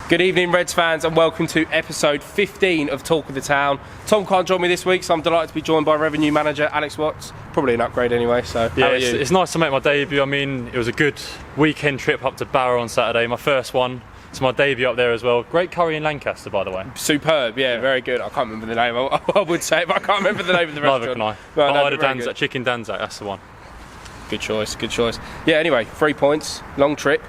Good evening, Reds fans, and welcome to episode 15 of Talk of the Town. Tom can't join me this week, so I'm delighted to be joined by Revenue Manager Alex Watts. Probably an upgrade anyway, so yeah, how are you? It's nice to make my debut. I mean, it was a good weekend trip up to Barrow on Saturday, my first one. It's my debut up there as well. Great curry in Lancaster, by the way. Superb, yeah, very good. I can't remember the name, I would say it, but I can't remember the name of the restaurant. Neither can I. I had a Danzak, chicken Danzak, that's the one. Good choice, good choice. Yeah, anyway, 3 points, long trip.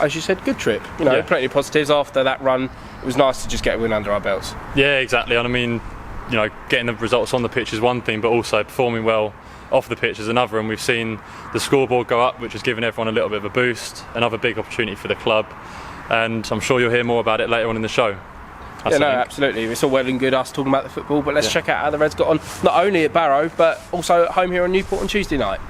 As you said, good trip. You know, plenty of positives after that run. It was nice to just get a win under our belts. Yeah, exactly. And I mean, you know, getting the results on the pitch is one thing, but also performing well off the pitch is another. And we've seen the scoreboard go up, which has given everyone a little bit of a boost. Another big opportunity for the club. And I'm sure you'll hear more about it later on in the show. Yeah, no, absolutely. It's all well and good us talking about the football, but let's check out how the Reds got on, not only at Barrow, but also at home here in Newport on Tuesday night.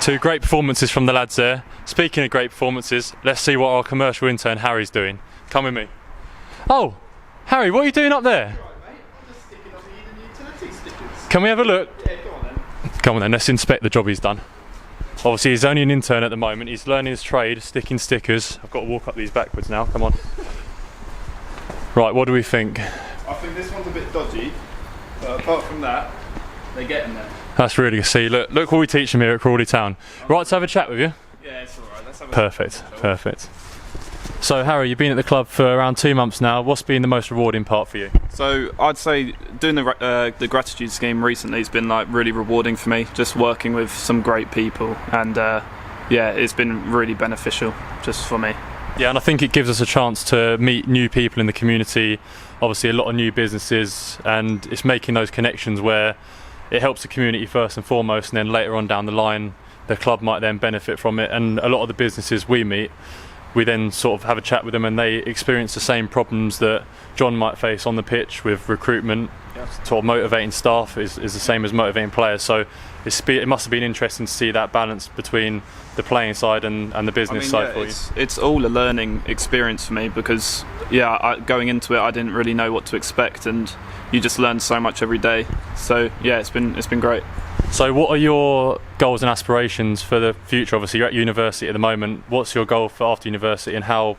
Two great performances from the lads there. Speaking of great performances, let's see what our commercial intern Harry's doing. Come with me. Oh, Harry, what are you doing up there? Right, mate. I'm just sticking on the utility stickers. Can we have a look? Yeah, go on then. Come on then, let's inspect the job he's done. Obviously he's only an intern at the moment, he's learning his trade, sticking stickers. I've got to walk up these backwards now, come on. Right, what do we think? I think this one's a bit dodgy, but apart from that, they're getting there. That's really good to see. Look what we teach them here at Crawley Town. Right to have a chat with you? Yeah, it's alright. Let's have a Perfect. So Harry, you've been at the club for around 2 months now. What's been the most rewarding part for you? So I'd say doing the gratitude scheme recently has been like really rewarding for me. Just working with some great people, and it's been really beneficial just for me. Yeah, and I think it gives us a chance to meet new people in the community. Obviously, a lot of new businesses, and it's making those connections where it helps the community first and foremost, and then later on down the line, the club might then benefit from it. And a lot of the businesses we meet, we then sort of have a chat with them, and they experience the same problems that John might face on the pitch with recruitment. Sort of motivating staff is the same as motivating players. So it must have been interesting to see that balance between the playing side and the business side for you. It's all a learning experience for me because going into it I didn't really know what to expect, and you just learn so much every day. So yeah, it's been great. So what are your goals and aspirations for the future? Obviously you're at university at the moment. What's your goal for after university, and how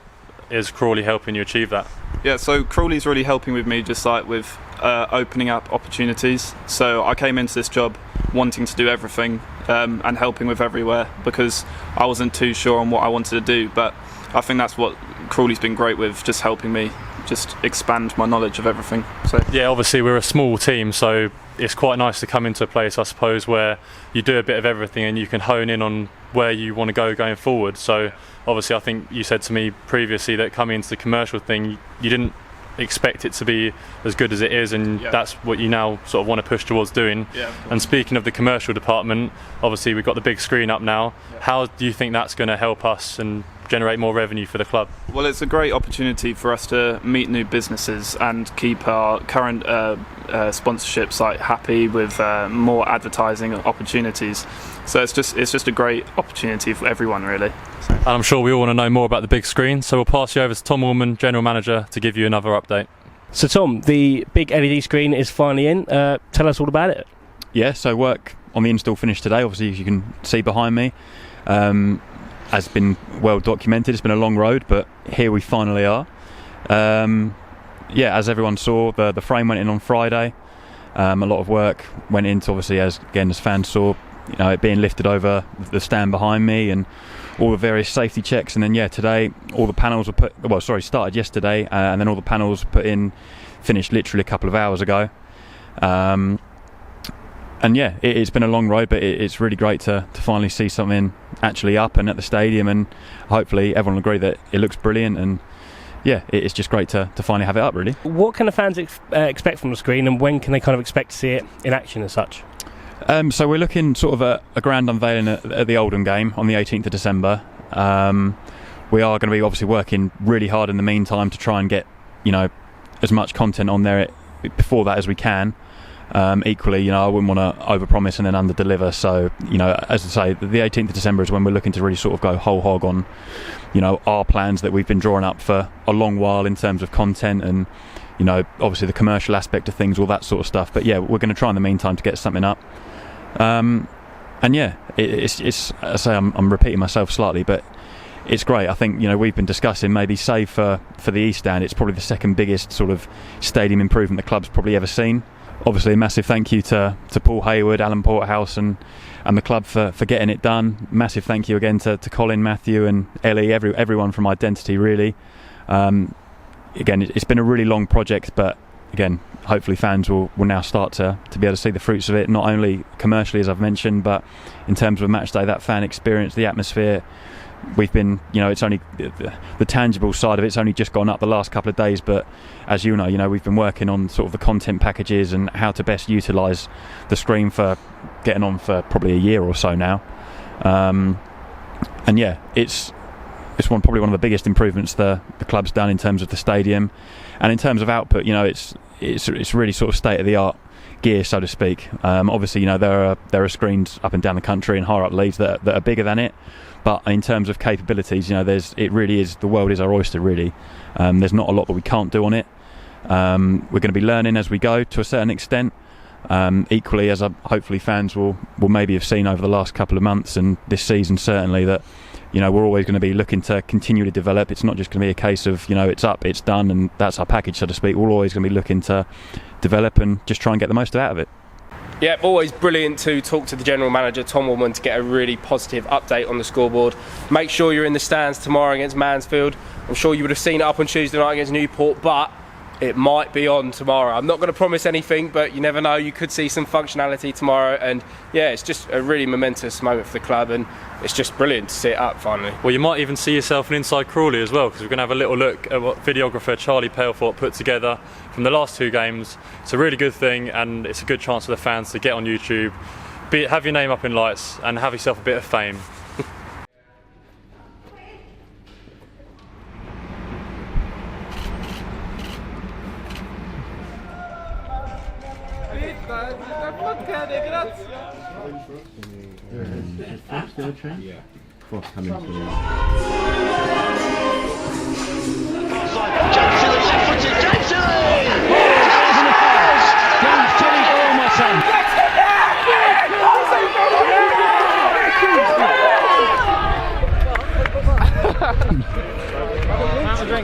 is Crawley helping you achieve that? Yeah, so Crawley's really helping with me, just like with opening up opportunities. So I came into this job wanting to do everything and helping with everywhere because I wasn't too sure on what I wanted to do, but I think that's what Crawley's been great with, just helping me just expand my knowledge of everything. So yeah, obviously we're a small team, so it's quite nice to come into a place, I suppose, where you do a bit of everything and you can hone in on where you want to go going forward. So obviously I think you said to me previously that coming into the commercial thing, you didn't expect it to be as good as it is, and that's what you now sort of want to push towards doing. And speaking of the commercial department, obviously we've got the big screen up now. How do you think that's going to help us and generate more revenue for the club? Well, it's a great opportunity for us to meet new businesses and keep our current sponsorships like happy with more advertising opportunities. So it's just a great opportunity for everyone, really. And I'm sure we all want to know more about the big screen, so we'll pass you over to Tom Allman, General Manager, to give you another update. So Tom, the big LED screen is finally in. Tell us all about it. Yeah, so work on the install finished today. Obviously, as you can see behind me, has been well documented. It's been a long road, but here we finally are. As everyone saw, the frame went in on Friday. A lot of work went into, obviously, as fans saw, it being lifted over the stand behind me and all the various safety checks. And then today all the panels were started yesterday, and then all the panels finished literally a couple of hours ago. It's been a long road, but it's really great to finally see something actually up and at the stadium, and hopefully everyone will agree that it looks brilliant. And it's just great to finally have it up, really. What can the fans expect from the screen, and when can they kind of expect to see it in action as such? So we're looking sort of a grand unveiling at the Oldham game on the 18th of December. We are going to be obviously working really hard in the meantime to try and get as much content on there before that as we can. Equally, I wouldn't want to overpromise and then underdeliver. So, as I say, the 18th of December is when we're looking to really sort of go whole hog on, our plans that we've been drawing up for a long while in terms of content and, obviously the commercial aspect of things, all that sort of stuff. But we're going to try in the meantime to get something up. It's I say I'm repeating myself slightly, but it's great. I think we've been discussing maybe, save for the East Stand, it's probably the second biggest sort of stadium improvement the club's probably ever seen. Obviously a massive thank you to Paul Hayward, Alan Porterhouse and the club for getting it done. Massive thank you again to Colin, Matthew and Ellie, everyone from Identity, really. Again, it's been a really long project, but again, hopefully fans will now start to be able to see the fruits of it, not only commercially as I've mentioned, but in terms of a match day, that fan experience, the atmosphere. We've been, it's only the tangible side of it's only just gone up the last couple of days, but as you know, we've been working on sort of the content packages and how to best utilise the screen for getting on for probably a year or so now. It's probably one of the biggest improvements the club's done in terms of the stadium, and in terms of output. It's really sort of state of the art gear, so to speak. Obviously, there are screens up and down the country and higher up leagues that are bigger than it. But in terms of capabilities, it really is, the world is our oyster, really. There's not a lot that we can't do on it. We're going to be learning as we go to a certain extent. Equally, as hopefully fans will maybe have seen over the last couple of months and this season certainly, that we're always going to be looking to continue to develop. It's not just going to be a case of it's up, it's done, and that's our package, so to speak. We're always going to be looking to develop and just try and get the most out of it. Yeah, always brilliant to talk to the general manager, Tom Woolman, to get a really positive update on the scoreboard. Make sure you're in the stands tomorrow against Mansfield. I'm sure you would have seen it up on Tuesday night against Newport, but it might be on tomorrow. I'm not going to promise anything, but you never know. You could see some functionality tomorrow, and yeah, it's just a really momentous moment for the club, and it's just brilliant to see it up finally. Well, you might even see yourself an inside Crawley as well, because we're going to have a little look at what videographer Charlie Palethorpe put together from the last 2 games. It's a really good thing, and it's a good chance for the fans to get on YouTube, have your name up in lights, and have yourself a bit of fame.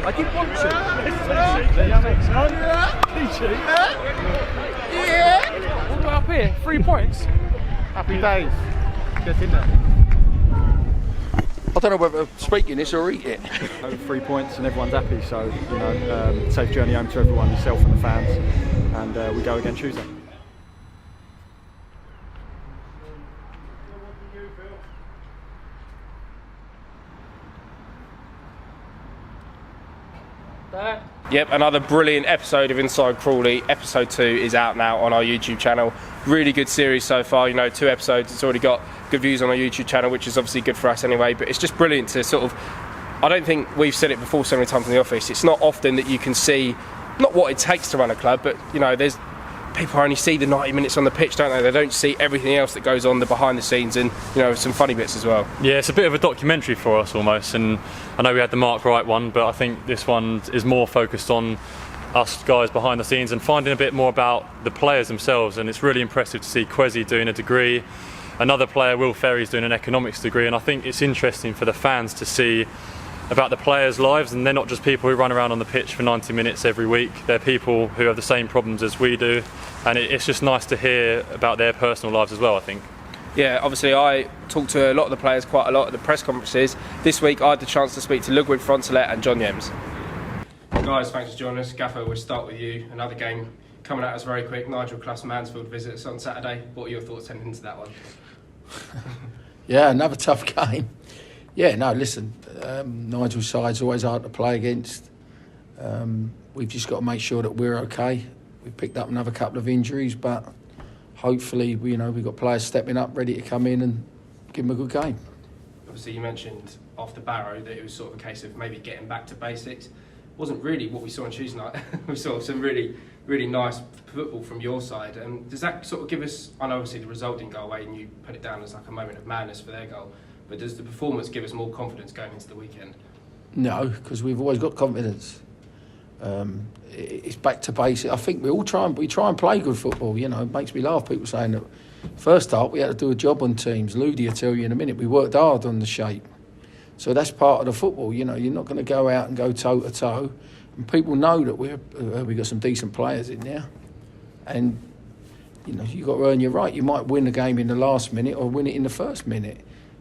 I did want to. Yeah. All the way up here, 3 points. Happy days. Get in there. I don't know whether to speak in this or eat it. 3 points and everyone's happy, so you know, safe journey home to everyone, yourself and the fans, and we go again Tuesday. Yep, another brilliant episode of Inside Crawley. Episode 2 is out now on our YouTube channel. Really good series so far, you know, 2 episodes. It's already got good views on our YouTube channel, which is obviously good for us anyway, but it's just brilliant to sort of, I don't think we've said it before so many times in the office, it's not often that you can see, not what it takes to run a club, but you know, there's people only see the 90 minutes on the pitch, don't they? They don't see everything else that goes on, the behind the scenes, and you know, some funny bits as well. Yeah, it's a bit of a documentary for us almost, and I know we had the Mark Wright one, but I think this one is more focused on us guys behind the scenes and finding a bit more about the players themselves. And it's really impressive to see Kwesi doing a degree, another player, Will Ferry's doing an economics degree, and I think it's interesting for the fans to see about the players' lives, and they're not just people who run around on the pitch for 90 minutes every week. They're people who have the same problems as we do, and it's just nice to hear about their personal lives as well, I think. Yeah, obviously I talked to a lot of the players quite a lot at the press conferences. This week I had the chance to speak to Ludwig Frontelet and John Yems. Guys, thanks for joining us. Gaffer, we'll start with you. Another game coming at us very quick. Nigel Clough's Mansfield visits on Saturday. What are your thoughts heading into that one? Yeah, another tough game. Yeah, no, listen, Nigel's side's always hard to play against. We've just got to make sure that we're okay. We've picked up another couple of injuries, but hopefully, we've got players stepping up, ready to come in and give them a good game. Obviously, you mentioned after Barrow that it was sort of a case of maybe getting back to basics. Wasn't really what we saw on Tuesday night. We saw some really, really nice football from your side. Does that sort of give us, I know obviously the result didn't go away and you put it down as like a moment of madness for their goal, but does the performance give us more confidence going into the weekend? No, because we've always got confidence. It's back to basics. I think we try and play good football. You know, it makes me laugh, people saying that first half we had to do a job on teams. Ludi will tell you in a minute, we worked hard on the shape. So that's part of the football, you know. You're not going to go out and go toe to toe, and people know that we've got some decent players in there, and you know you've got to earn your right. You might win the game in the last minute or win it in the first minute.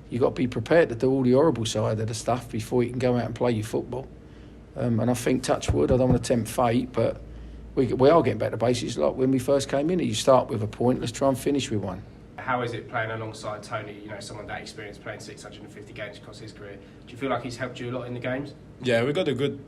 You've got to be prepared to do all the horrible side of the stuff before you can go out and play your football. And I think, touch wood, I don't want to tempt fate, but we are getting back to basics. Like when we first came in, you start with a point, let's try and finish with one. How is it playing alongside Tony, you know, someone that experienced playing 650 games across his career? Do you feel like he's helped you a lot in the games? Yeah, we got a good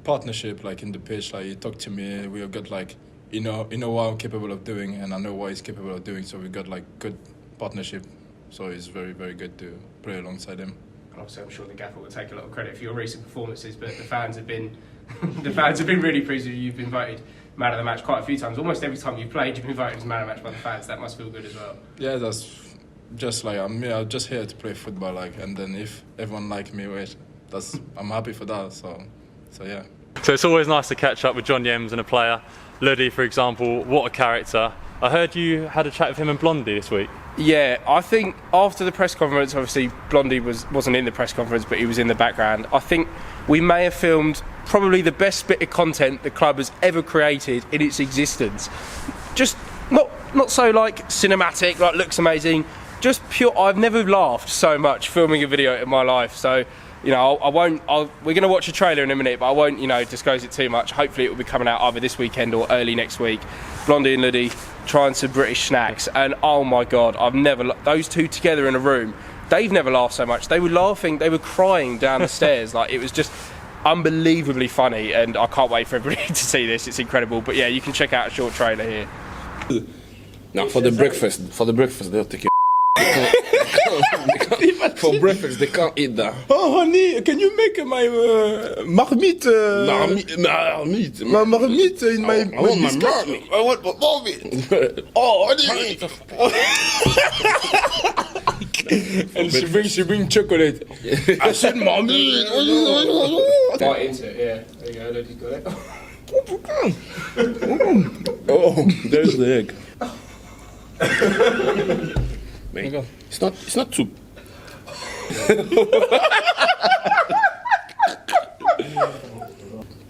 partnership, like in the pitch. Like he talked to me, we got like, you know what I'm capable of doing, and I know what he's capable of doing. So we got like good partnership. So it's very, very good to play alongside him. And obviously, I'm sure the gaffer will take a lot of credit for your recent performances, but the fans have been really pleased with you. You've been voted man of the match quite a few times. Almost every time you've played, you've been voted as man of the match by the fans. That must feel good as well. Yeah, that's just like I'm just here to play football, like, and then if everyone like me, I'm happy for that. So yeah. So it's always nice to catch up with John Yems and a player. Ludi, for example, what a character. I heard you had a chat with him and Blondie this week. Yeah, I think after the press conference, obviously Blondie wasn't in the press conference, but he was in the background. I think we may have filmed probably the best bit of content the club has ever created in its existence. Just not not so like cinematic, like looks amazing. Just pure. I've never laughed so much filming a video in my life. So, you know, we're going to watch a trailer in a minute, but I won't, you know, disclose it too much. Hopefully, it will be coming out either this weekend or early next week. Blondie and Luddy trying some British snacks, and oh my God, those two together in a room. They've never laughed so much. They were laughing. They were crying down the stairs. Like, it was just unbelievably funny, and I can't wait for everybody to see this. It's incredible. But yeah, you can check out a short trailer here. No, for the breakfast they'll take it. For breakfast they can't eat that. Oh honey, can you make my marmite? Marmite. My marmite in my. I want my marmite. I want my marmite. Oh honey. And she bring chocolate. I said marmite. Right into it, yeah. There you go, Luddy's got it. Oh, there's the egg. Man, it's not too.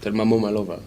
Tell my mom I love her.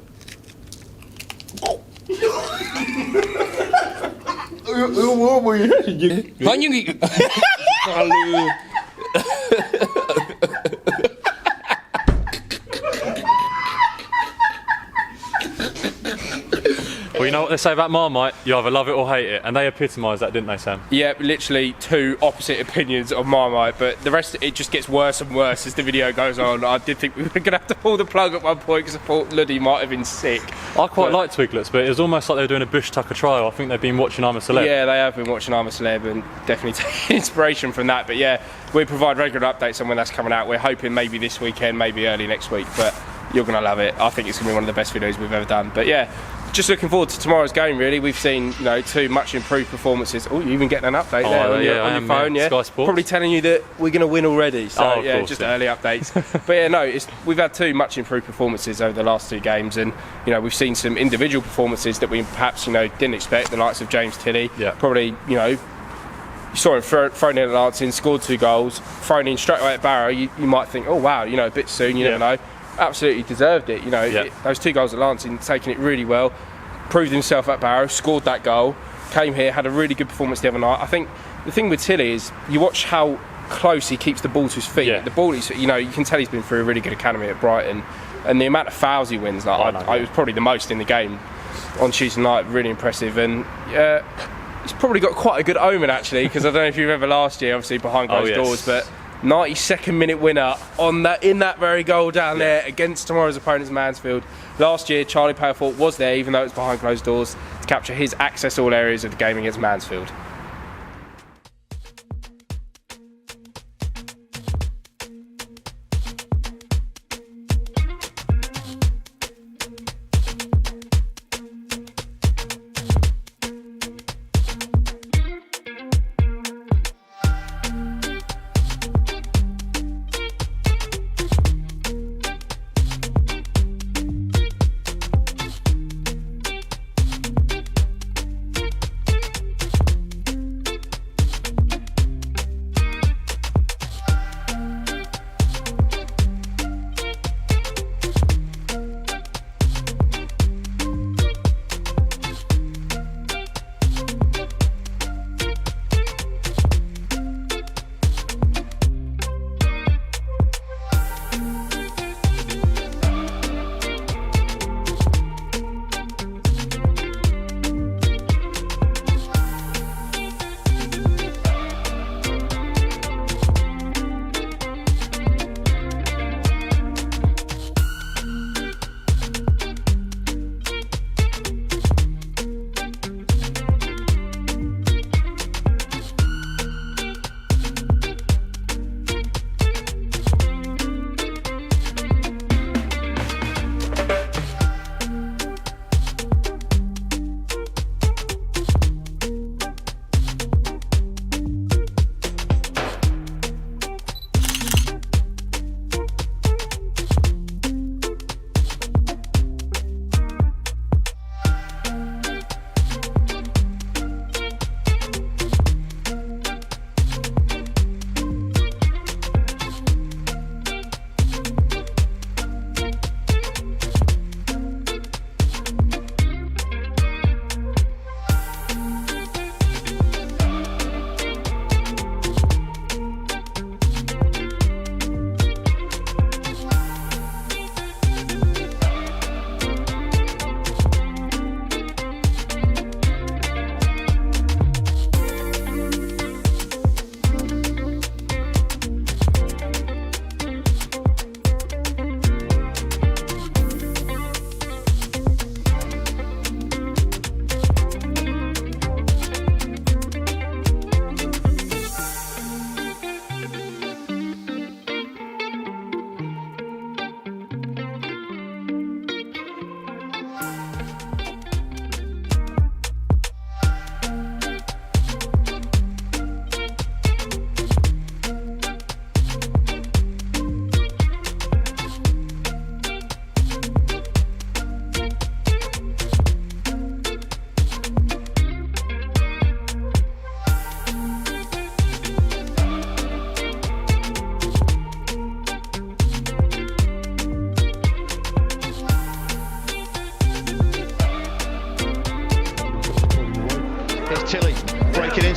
Well, you know what they say about Marmite? You either love it or hate it, and they epitomised that, didn't they, Sam? Yeah, literally two opposite opinions on Marmite, but the rest, it just gets worse and worse as the video goes on. I did think we were going to have to pull the plug at one point because I thought Luddy might have been sick. I quite like Twiglets, but it was almost like they were doing a Bush Tucker trial. I think they've been watching I'm a Celeb. Yeah, they have been watching I'm a Celeb and definitely taking inspiration from that. But yeah, we provide regular updates on when that's coming out. We're hoping maybe this weekend, maybe early next week, but you're going to love it. I think it's going to be one of the best videos we've ever done. But yeah, just looking forward to tomorrow's game, really. We've seen, you know, two much improved performances. Oh, you're even getting an update there on your phone, yeah? Sky Sports. Probably telling you that we're going to win already. So, yeah, course, just early updates. But yeah, no, we've had two much improved performances over the last two games. And, you know, we've seen some individual performances that we perhaps, you know, didn't expect. The likes of James Tilley. Yeah. Probably, you know, you saw him thrown in at Lancing, scored 2 goals, thrown in straight away at Barrow. You might think, oh, wow, you know, a bit soon, you never know. Absolutely deserved it, you know. Those 2 goals at Lancing, taking it really well. Proved himself at Barrow, scored that goal, came here, had a really good performance the other night. I think the thing with Tilley is you watch how close he keeps the ball to his feet. Yeah. The ball is, you know, you can tell he's been through a really good academy at Brighton, and the amount of fouls he wins, like, I was probably the most in the game on Tuesday night. Really impressive, and he's probably got quite a good omen actually, because I don't know if you remember last year, obviously behind closed doors, but 92nd minute winner in that very goal down there against tomorrow's opponents, Mansfield. Last year, Charlie Palethorpe was there, even though it was behind closed doors, to capture his access all areas of the game against Mansfield.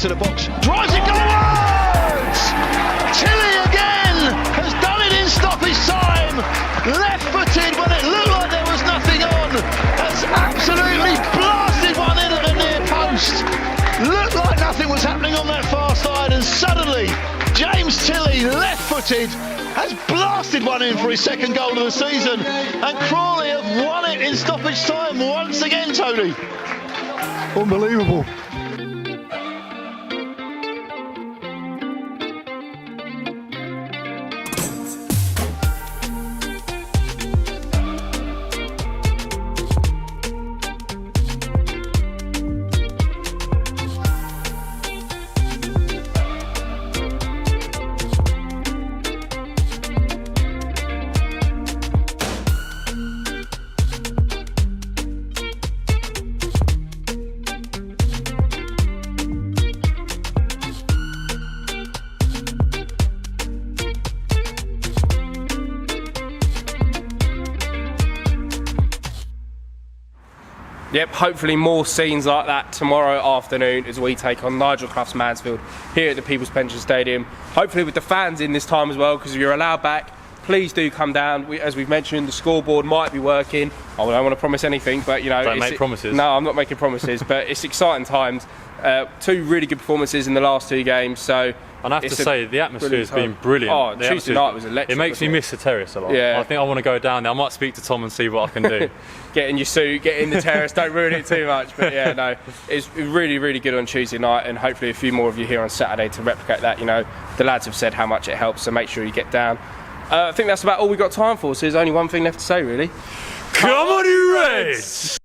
into the box, drives it goalwards! Tilley again has done it in stoppage time. Left-footed when it looked like there was nothing on. Has absolutely blasted one in at the near post. Looked like nothing was happening on that far side, and suddenly James Tilley, left-footed, has blasted one in for his second goal of the season, and Crawley have won it in stoppage time once again, Tony. Unbelievable. Yep, hopefully more scenes like that tomorrow afternoon as we take on Nigel Clough's Mansfield here at the People's Pension Stadium. Hopefully with the fans in this time as well, because if you're allowed back, please do come down. As we've mentioned, the scoreboard might be working. I don't want to promise anything, but you know, don't make promises. No, I'm not making promises, but it's exciting times. 2 really good performances in the last 2 games, so. And I have to say, the atmosphere has been brilliant. Oh, Tuesday night was electric. It makes me miss the terrace a lot. Yeah. I think I want to go down there. I might speak to Tom and see what I can do. Get in your suit, get in the terrace, don't ruin it too much. But yeah, no, it's really, really good on Tuesday night, and hopefully a few more of you here on Saturday to replicate that. You know, the lads have said how much it helps, so make sure you get down. I think that's about all we've got time for, so there's only one thing left to say, really. Come on, you Reds!